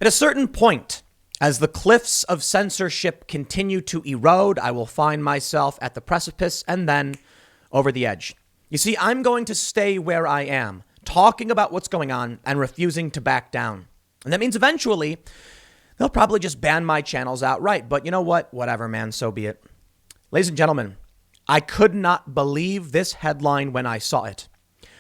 At a certain point, as the cliffs of censorship continue to erode, I will find myself at the precipice and then over the edge. You see, I'm going to stay where I am, talking about what's going on and refusing to back down. And that means eventually they'll probably just ban my channels outright. But you know what? Whatever, man. So be it. Ladies and gentlemen, I could not believe this headline when I saw it.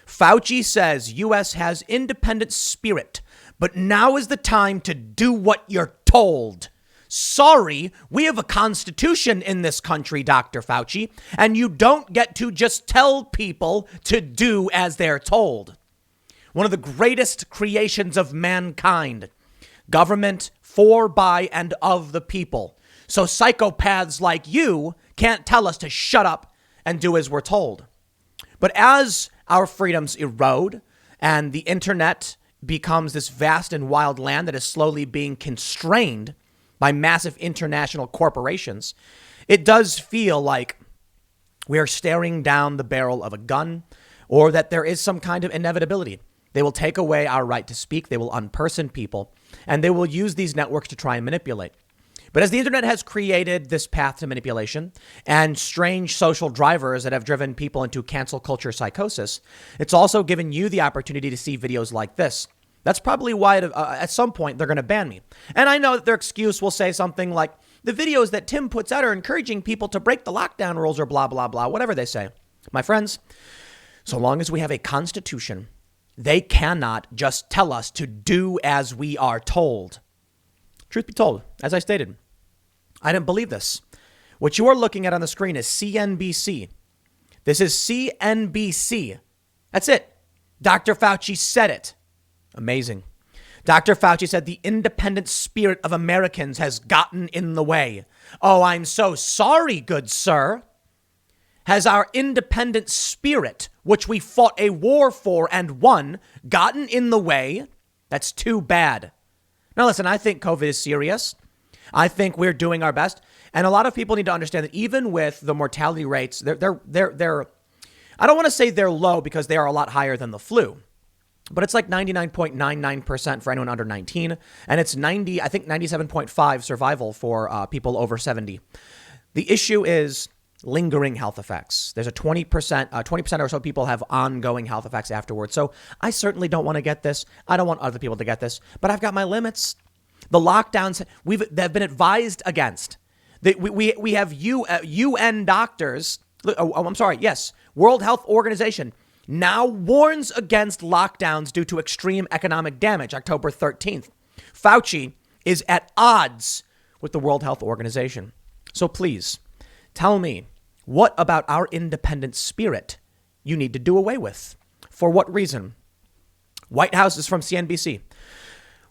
Fauci says U.S. has independent spirit, but now is the time to do what you're told. Sorry, we have a constitution in this country, Dr. Fauci, and you don't get to just tell people to do as they're told. One of the greatest creations of mankind, government for, by, and of the people. So psychopaths like you can't tell us to shut up and do as we're told. But as our freedoms erode and the internet becomes this vast and wild land that is slowly being constrained by massive international corporations, it does feel like we are staring down the barrel of a gun, or that there is some kind of inevitability. They will take away our right to speak. They will unperson people, and they will use these networks to try and manipulate. But as the internet has created this path to manipulation and strange social drivers that have driven people into cancel culture psychosis, it's also given you the opportunity to see videos like this. That's probably why at some point they're going to ban me. And I know that their excuse will say something like, the videos that Tim puts out are encouraging people to break the lockdown rules or blah, blah, blah, whatever they say. My friends, so long as we have a constitution, they cannot just tell us to do as we are told. Truth be told, as I stated, I didn't believe this. What you are looking at on the screen is CNBC. This is CNBC. That's it. Dr. Fauci said it. Amazing. Dr. Fauci said the independent spirit of Americans has gotten in the way. Oh, I'm so sorry, good sir. Has our independent spirit, which we fought a war for and won, gotten in the way? That's too bad. Now, listen, I think COVID is serious. I think we're doing our best. And a lot of people need to understand that even with the mortality rates, they're I don't want to say they're low because they are a lot higher than the flu. But it's like 99.99% for anyone under 19. And it's 97.5 survival for people over 70. The issue is lingering health effects. There's a 20% or so people have ongoing health effects afterwards. So I certainly don't want to get this. I don't want other people to get this, but I've got my limits. The lockdowns they've been advised against. We have UN doctors. World Health Organization now warns against lockdowns due to extreme economic damage. October 13th. Fauci is at odds with the World Health Organization. So please tell me, what about our independent spirit you need to do away with? For what reason? White House is from CNBC.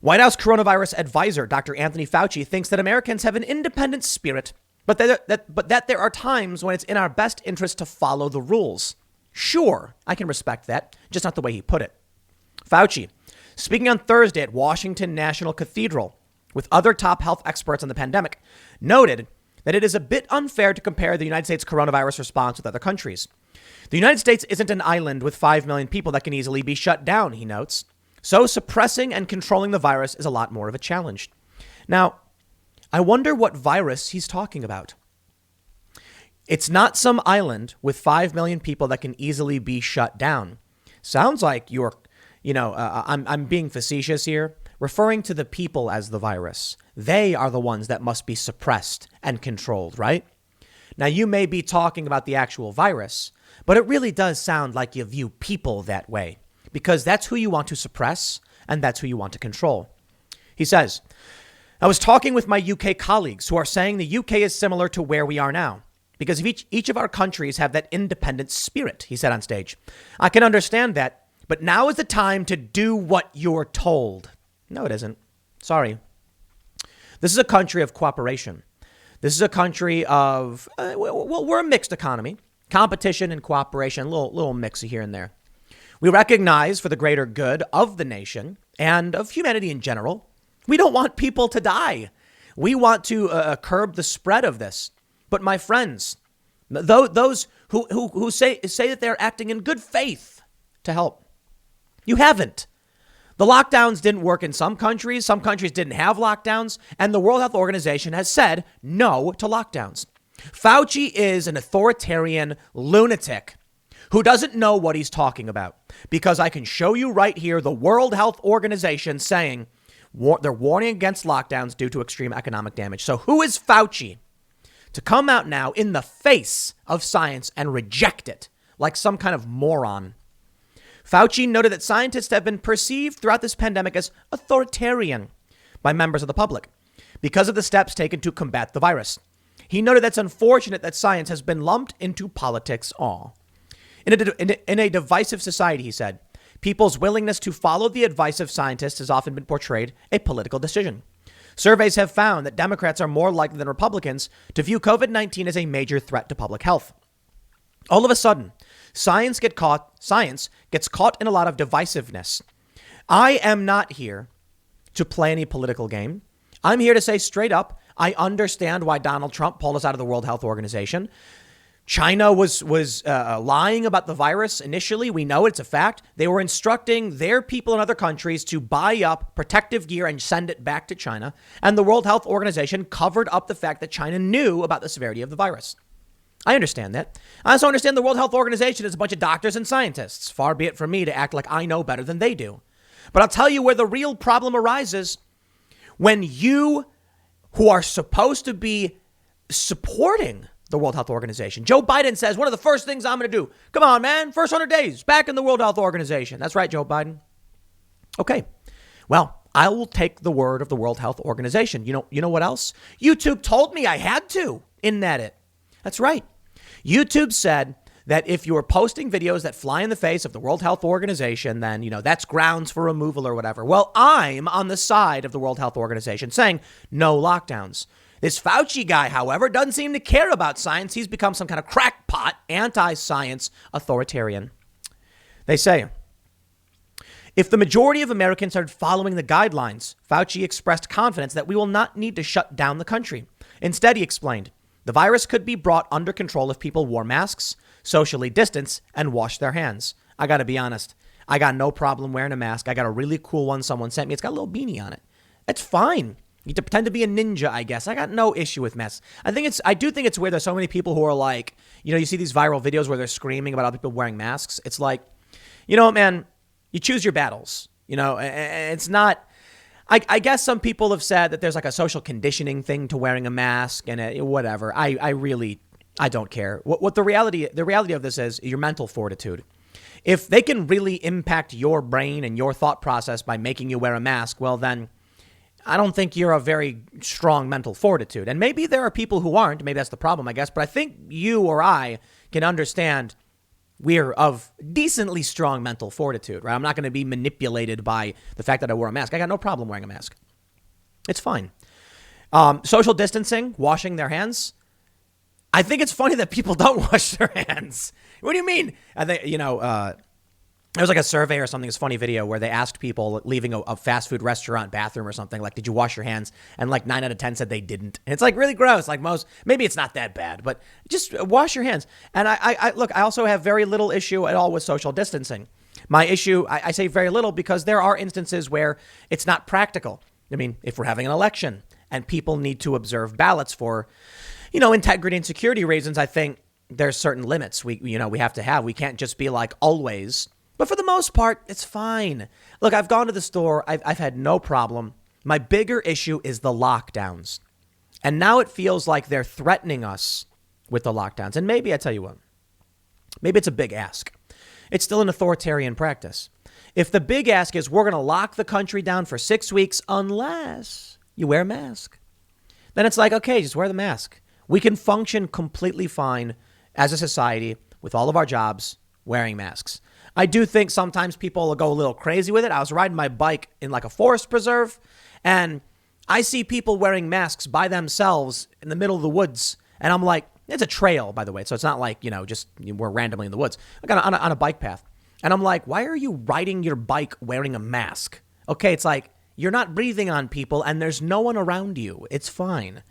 White House coronavirus advisor, Dr. Anthony Fauci, thinks that Americans have an independent spirit, but that there are times when it's in our best interest to follow the rules. Sure, I can respect that, just not the way he put it. Fauci, speaking on Thursday at Washington National Cathedral with other top health experts on the pandemic, noted that it is a bit unfair to compare the United States coronavirus response with other countries. The United States isn't an island with 5 million people that can easily be shut down, he notes. So suppressing and controlling the virus is a lot more of a challenge. Now, I wonder what virus he's talking about. It's not some island with 5 million people that can easily be shut down. Sounds like I'm being facetious here, referring to the people as the virus. They are the ones that must be suppressed and controlled, right? Now, you may be talking about the actual virus, but it really does sound like you view people that way, because that's who you want to suppress and that's who you want to control. He says, I was talking with my UK colleagues who are saying the UK is similar to where we are now because of each of our countries have that independent spirit, he said on stage. I can understand that, but now is the time to do what you're told. No, it isn't. Sorry. This is a country of cooperation. This is a country of, we're a mixed economy, competition and cooperation, a little mix here and there. We recognize for the greater good of the nation and of humanity in general, we don't want people to die. We want to curb the spread of this. But my friends, those who say that they're acting in good faith to help, you haven't. The lockdowns didn't work in some countries. Some countries didn't have lockdowns. And the World Health Organization has said no to lockdowns. Fauci is an authoritarian lunatic who doesn't know what he's talking about, because I can show you right here the World Health Organization saying they're warning against lockdowns due to extreme economic damage. So who is Fauci to come out now in the face of science and reject it like some kind of moron? Fauci noted that scientists have been perceived throughout this pandemic as authoritarian by members of the public because of the steps taken to combat the virus. He noted that's unfortunate that science has been lumped into politics. In a divisive society, he said, people's willingness to follow the advice of scientists has often been portrayed a political decision. Surveys have found that Democrats are more likely than Republicans to view COVID-19 as a major threat to public health. All of a sudden, science gets caught in a lot of divisiveness. I am not here to play any political game. I'm here to say straight up, I understand why Donald Trump pulled us out of the World Health Organization. China was lying about the virus initially. We know it's a fact. They were instructing their people in other countries to buy up protective gear and send it back to China. And the World Health Organization covered up the fact that China knew about the severity of the virus. I understand that. I also understand the World Health Organization is a bunch of doctors and scientists. Far be it from me to act like I know better than they do. But I'll tell you where the real problem arises: when you, who are supposed to be supporting the World Health Organization, Joe Biden says, one of the first things I'm going to do, come on, man, first 100 days, back in the World Health Organization. That's right, Joe Biden. Okay, well, I will take the word of the World Health Organization. You know what else? YouTube told me I had to in it. That's right. YouTube said that if you are posting videos that fly in the face of the World Health Organization, then, that's grounds for removal or whatever. Well, I'm on the side of the World Health Organization saying no lockdowns. This Fauci guy, however, doesn't seem to care about science. He's become some kind of crackpot, anti-science authoritarian. They say, if the majority of Americans started following the guidelines, Fauci expressed confidence that we will not need to shut down the country. Instead, he explained, the virus could be brought under control if people wore masks, socially distance, and wash their hands. I got to be honest. I got no problem wearing a mask. I got a really cool one someone sent me. It's got a little beanie on it. It's fine. You get to pretend to be a ninja, I guess. I got no issue with masks. I do think it's weird. There's so many people who are like, you see these viral videos where they're screaming about other people wearing masks. It's like, man, you choose your battles. It's not. I guess some people have said that there's like a social conditioning thing to wearing a mask and whatever. I don't care. What the reality of this is your mental fortitude. If they can really impact your brain and your thought process by making you wear a mask, well, then I don't think you're a very strong mental fortitude. And maybe there are people who aren't. Maybe that's the problem, I guess. But I think you or I can understand we're of decently strong mental fortitude, right? I'm not going to be manipulated by the fact that I wore a mask. I got no problem wearing a mask. It's fine. Social distancing, washing their hands. I think it's funny that people don't wash their hands. What do you mean? I think, there was like a survey or something, this funny video where they asked people leaving a fast food restaurant bathroom or something, like, did you wash your hands? And like 9 out of 10 said they didn't. And it's like really gross. Like maybe it's not that bad, but just wash your hands. And I also have very little issue at all with social distancing. My issue, I say very little because there are instances where it's not practical. I mean, if we're having an election and people need to observe ballots for, integrity and security reasons, I think there's certain limits we have to have. We can't just be like always. But for the most part, it's fine. Look, I've gone to the store. I've had no problem. My bigger issue is the lockdowns. And now it feels like they're threatening us with the lockdowns. And maybe, I tell you what, maybe it's a big ask. It's still an authoritarian practice. If the big ask is we're going to lock the country down for 6 weeks unless you wear a mask, then it's like, okay, just wear the mask. We can function completely fine as a society with all of our jobs wearing masks. I do think sometimes people will go a little crazy with it. I was riding my bike in like a forest preserve and I see people wearing masks by themselves in the middle of the woods. And I'm like, it's a trail, by the way. So it's not like, just we're randomly in the woods, like on a bike path. And I'm like, why are you riding your bike wearing a mask? Okay, it's like you're not breathing on people and there's no one around you. It's fine.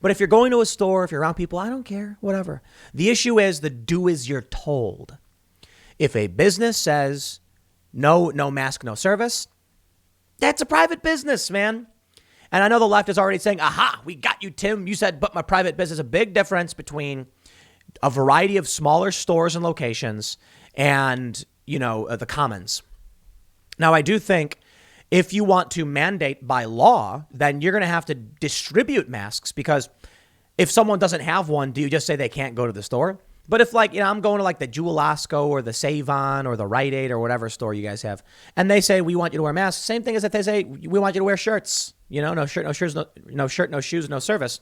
But if you're going to a store, if you're around people, I don't care, whatever. The issue is the do as you're told. If a business says no mask, no service, That's a private business, man. And I know the left is already saying, aha, we got you, Tim. You said, but my private business. A big difference between a variety of smaller stores and locations and, the commons. Now, I do think if you want to mandate by law, then you're going to have to distribute masks, because if someone doesn't have one, do you just say they can't go to the store? But if I'm going to the Jewel-Osco or the Save-On or the Rite Aid or whatever store you guys have, and they say, we want you to wear masks. Same thing as if they say, we want you to wear shirts, no shirt, no shoes, no shoes, no service.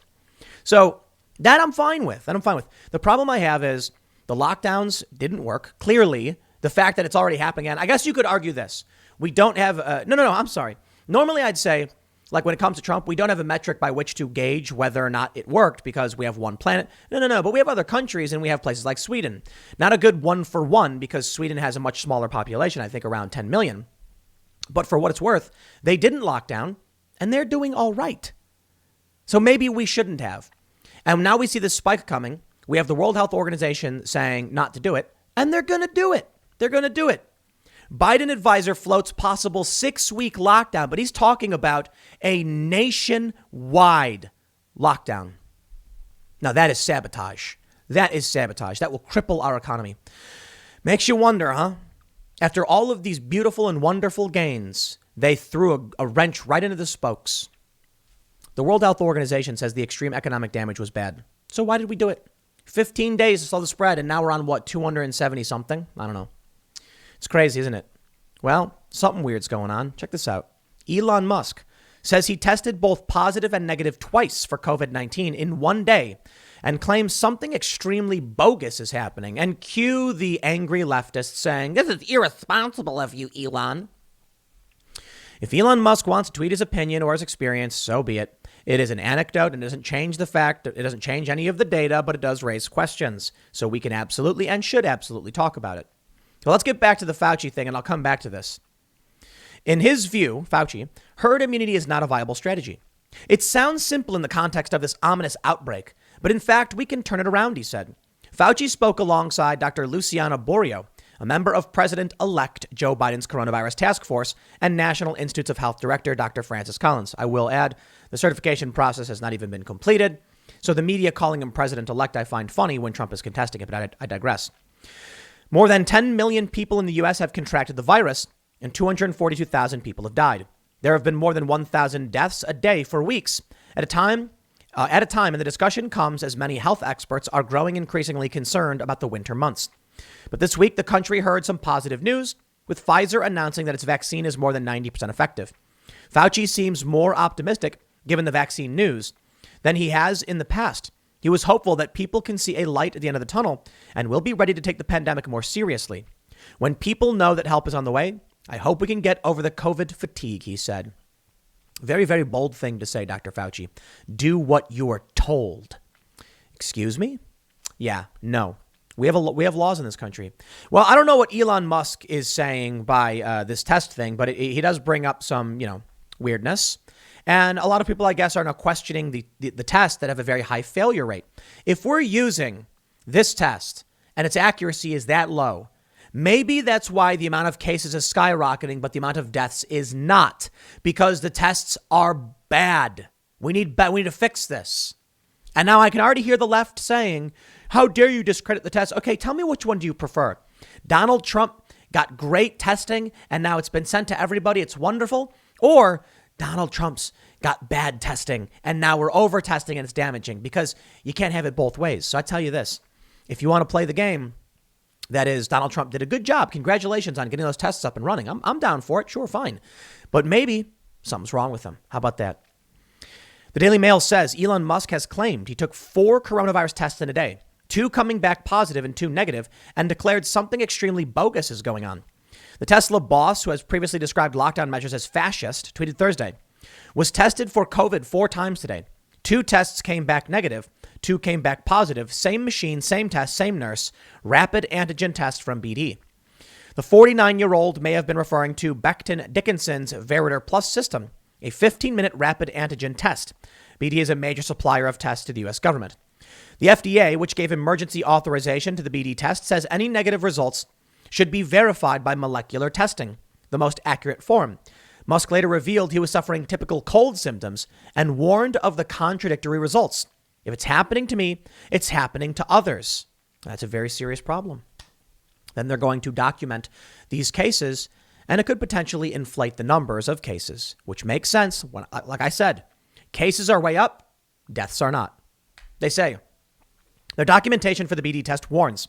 So that I'm fine with. The problem I have is the lockdowns didn't work. Clearly, the fact that it's already happening. And I guess you could argue this. We don't have I'm sorry. Normally, I'd say, when it comes to Trump, we don't have a metric by which to gauge whether or not it worked because we have one planet. No. But we have other countries, and we have places like Sweden. Not a good 1-for-1, because Sweden has a much smaller population, I think around 10 million. But for what it's worth, they didn't lock down, and they're doing all right. So maybe we shouldn't have. And now we see this spike coming. We have the World Health Organization saying not to do it, and they're going to do it. Biden advisor floats possible 6-week lockdown, but he's talking about a nationwide lockdown. Now, that is sabotage. That will cripple our economy. Makes you wonder, huh? After all of these beautiful and wonderful gains, they threw a wrench right into the spokes. The World Health Organization says the extreme economic damage was bad. So why did we do it? 15 days to slow the spread, and now we're on, 270 something? I don't know. It's crazy, isn't it? Well, something weird's going on. Check this out. Elon Musk says he tested both positive and negative twice for COVID-19 in one day, and claims something extremely bogus is happening. And cue the angry leftists saying, this is irresponsible of you, Elon. If Elon Musk wants to tweet his opinion or his experience, so be it. It is an anecdote and doesn't change the fact. It doesn't change any of the data, but it does raise questions. So we can absolutely and should absolutely talk about it. So let's get back to the Fauci thing, and I'll come back to this. In his view, Fauci, herd immunity is not a viable strategy. It sounds simple in the context of this ominous outbreak, but in fact, we can turn it around, he said. Fauci spoke alongside Dr. Luciana Borio, a member of President-elect Joe Biden's coronavirus task force, and National Institutes of Health Director Dr. Francis Collins. I will add, the certification process has not even been completed, so the media calling him president-elect I find funny when Trump is contesting it, but I digress. More than 10 million people in the U.S. have contracted the virus, and 242,000 people have died. There have been more than 1,000 deaths a day for weeks. At a time, and the discussion comes as many health experts are growing increasingly concerned about the winter months. But this week, the country heard some positive news, with Pfizer announcing that its vaccine is more than 90% effective. Fauci seems more optimistic, given the vaccine news, than he has in the past. He was hopeful that people can see a light at the end of the tunnel and will be ready to take the pandemic more seriously. When people know that help is on the way, I hope we can get over the COVID fatigue, he said. Very, very bold thing to say, Dr. Fauci. Do what you're told. Excuse me? Yeah, no. We have laws in this country. Well, I don't know what Elon Musk is saying by this test thing, but he does bring up some, weirdness. And a lot of people, I guess, are now questioning the tests that have a very high failure rate. If we're using this test and its accuracy is that low, maybe that's why the amount of cases is skyrocketing, but the amount of deaths is not, because the tests are bad. We need to fix this. And now I can already hear the left saying, how dare you discredit the test? Okay, tell me which one do you prefer? Donald Trump got great testing and now it's been sent to everybody. It's wonderful. Or Donald Trump's got bad testing and now we're over testing and it's damaging, because you can't have it both ways. So I tell you this, if you want to play the game, that is, Donald Trump did a good job. Congratulations on getting those tests up and running. I'm down for it. Sure, fine. But maybe something's wrong with them. How about that? The Daily Mail says Elon Musk has claimed he took 4 coronavirus tests in a day, 2 coming back positive and 2 negative, and declared something extremely bogus is going on. The Tesla boss, who has previously described lockdown measures as fascist, tweeted Thursday, was tested for COVID 4 times today. 2 tests came back negative, 2 came back positive, same machine, same test, same nurse, rapid antigen test from BD. The 49-year-old may have been referring to Becton Dickinson's Veritor Plus system, a 15-minute rapid antigen test. BD is a major supplier of tests to the U.S. government. The FDA, which gave emergency authorization to the BD test, says any negative results should be verified by molecular testing, the most accurate form. Musk later revealed he was suffering typical cold symptoms and warned of the contradictory results. If it's happening to me, it's happening to others. That's a very serious problem. Then they're going to document these cases, and it could potentially inflate the numbers of cases, which makes sense. Like I said, cases are way up, deaths are not. They say their documentation for the BD test warns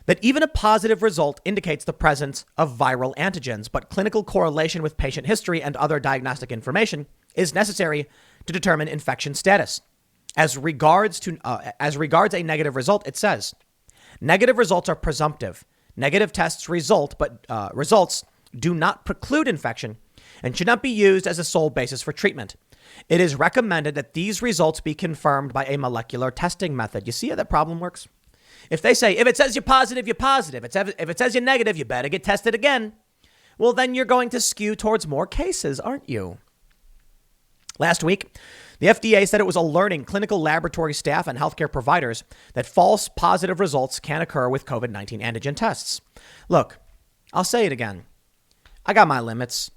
that even a positive result indicates the presence of viral antigens, but clinical correlation with patient history and other diagnostic information is necessary to determine infection status. As regards a negative result, it says, negative results are presumptive. Negative tests result, but results do not preclude infection and should not be used as a sole basis for treatment. It is recommended that these results be confirmed by a molecular testing method. You see how that problem works? If they say, if it says you're positive, you're positive. If it says you're negative, you better get tested again. Well, then you're going to skew towards more cases, aren't you? Last week, the FDA said it was alerting clinical laboratory staff and healthcare providers that false positive results can occur with COVID-19 antigen tests. Look, I'll say it again. I got my limits.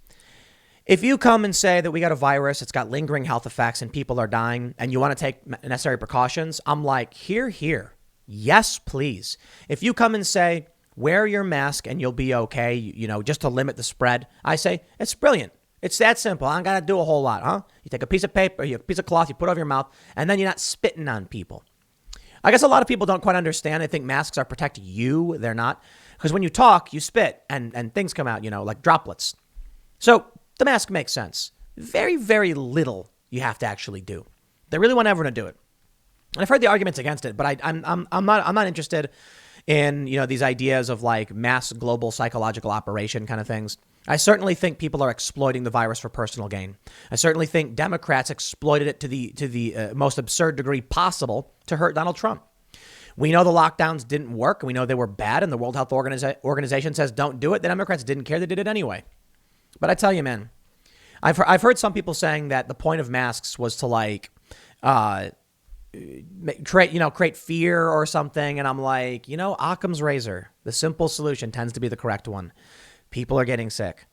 If you come and say that we got a virus, it's got lingering health effects and people are dying and you want to take necessary precautions, I'm like, here. Yes, please. If you come and say, wear your mask and you'll be okay, just to limit the spread, I say, it's brilliant. It's that simple. I don't got to do a whole lot, huh? You take a piece of paper, a piece of cloth, you put it over your mouth, and then you're not spitting on people. I guess a lot of people don't quite understand. I think masks are protecting you. They're not. Because when you talk, you spit and things come out, like droplets. So the mask makes sense. Very, very little you have to actually do. They really want everyone to do it. And I've heard the arguments against it, but I'm not interested in, these ideas of like mass global psychological operation kind of things. I certainly think people are exploiting the virus for personal gain. I certainly think Democrats exploited it to the most absurd degree possible to hurt Donald Trump. We know the lockdowns didn't work, and we know they were bad, and the World Health Organization says don't do it. The Democrats didn't care. They did it anyway. But I tell you, man, I've heard some people saying that the point of masks was to create fear or something. And I'm like, Occam's razor, the simple solution tends to be the correct one. People are getting sick.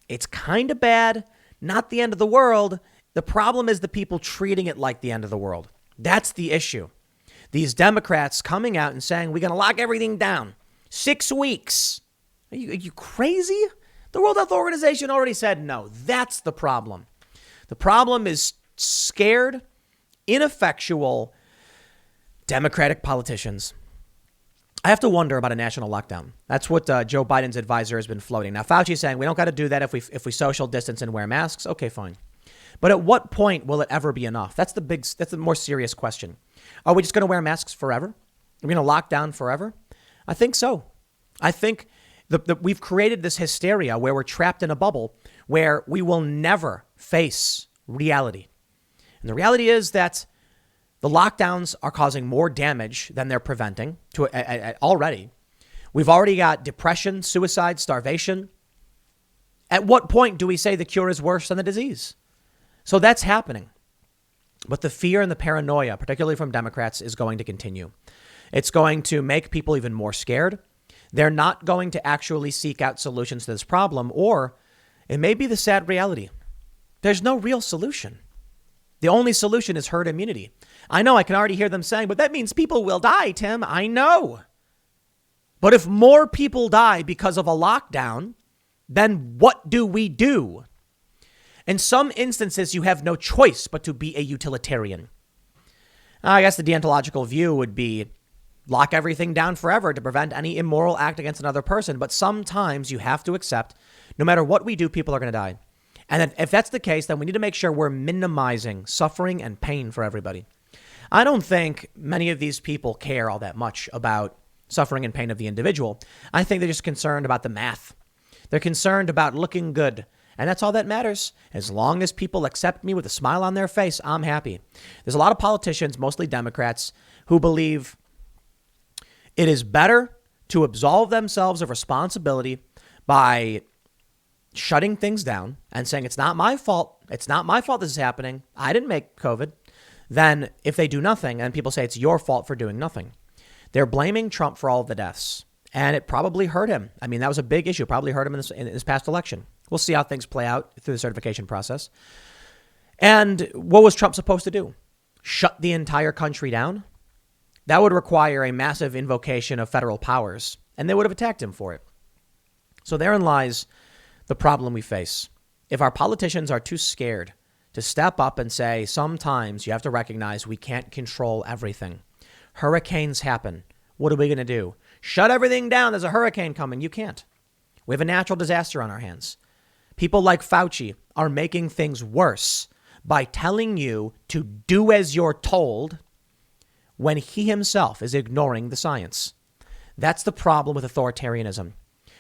It's kind of bad, not the end of the world. The problem is the people treating it like the end of the world. That's the issue. These Democrats coming out and saying, we're going to lock everything down. 6 weeks. Are you crazy? The World Health Organization already said no. That's the problem. The problem is scared, ineffectual Democratic politicians. I have to wonder about a national lockdown. That's what Joe Biden's advisor has been floating. Now, Fauci is saying we don't got to do that if we social distance and wear masks. Okay, fine. But at what point will it ever be enough? That's the more serious question. Are we just going to wear masks forever? Are we going to lock down forever? I think so. I think we've created this hysteria where we're trapped in a bubble where we will never face reality. And the reality is that the lockdowns are causing more damage than they're preventing already. We've already got depression, suicide, starvation. At what point do we say the cure is worse than the disease? So that's happening. But the fear and the paranoia, particularly from Democrats, is going to continue. It's going to make people even more scared. They're not going to actually seek out solutions to this problem, or it may be the sad reality. There's no real solution. The only solution is herd immunity. I know I can already hear them saying, but that means people will die, Tim. I know. But if more people die because of a lockdown, then what do we do? In some instances, you have no choice but to be a utilitarian. I guess the deontological view would be lock everything down forever to prevent any immoral act against another person. But sometimes you have to accept no matter what we do, people are going to die. And if that's the case, then we need to make sure we're minimizing suffering and pain for everybody. I don't think many of these people care all that much about suffering and pain of the individual. I think they're just concerned about the math. They're concerned about looking good. And that's all that matters. As long as people accept me with a smile on their face, I'm happy. There's a lot of politicians, mostly Democrats, who believe it is better to absolve themselves of responsibility by shutting things down and saying, it's not my fault. It's not my fault this is happening. I didn't make COVID. Then if they do nothing and people say it's your fault for doing nothing, they're blaming Trump for all of the deaths. And it probably hurt him. I mean, that was a big issue. Probably hurt him in this past election. We'll see how things play out through the certification process. And what was Trump supposed to do? Shut the entire country down? That would require a massive invocation of federal powers, and they would have attacked him for it. So therein lies the problem we face. If our politicians are too scared to step up and say, sometimes you have to recognize we can't control everything. Hurricanes happen. What are we going to do? Shut everything down. There's a hurricane coming. You can't. We have a natural disaster on our hands. People like Fauci are making things worse by telling you to do as you're told when he himself is ignoring the science. That's the problem with authoritarianism.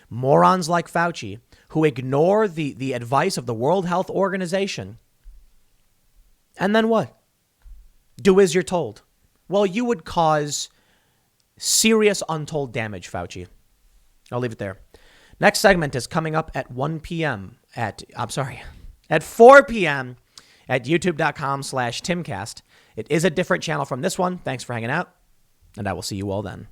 Morons like Fauci who ignore the advice of the World Health Organization. And then what? Do as you're told. Well, you would cause serious untold damage, Fauci. I'll leave it there. Next segment is coming up at 4 p.m. at youtube.com/Timcast. It is a different channel from this one. Thanks for hanging out, and I will see you all then.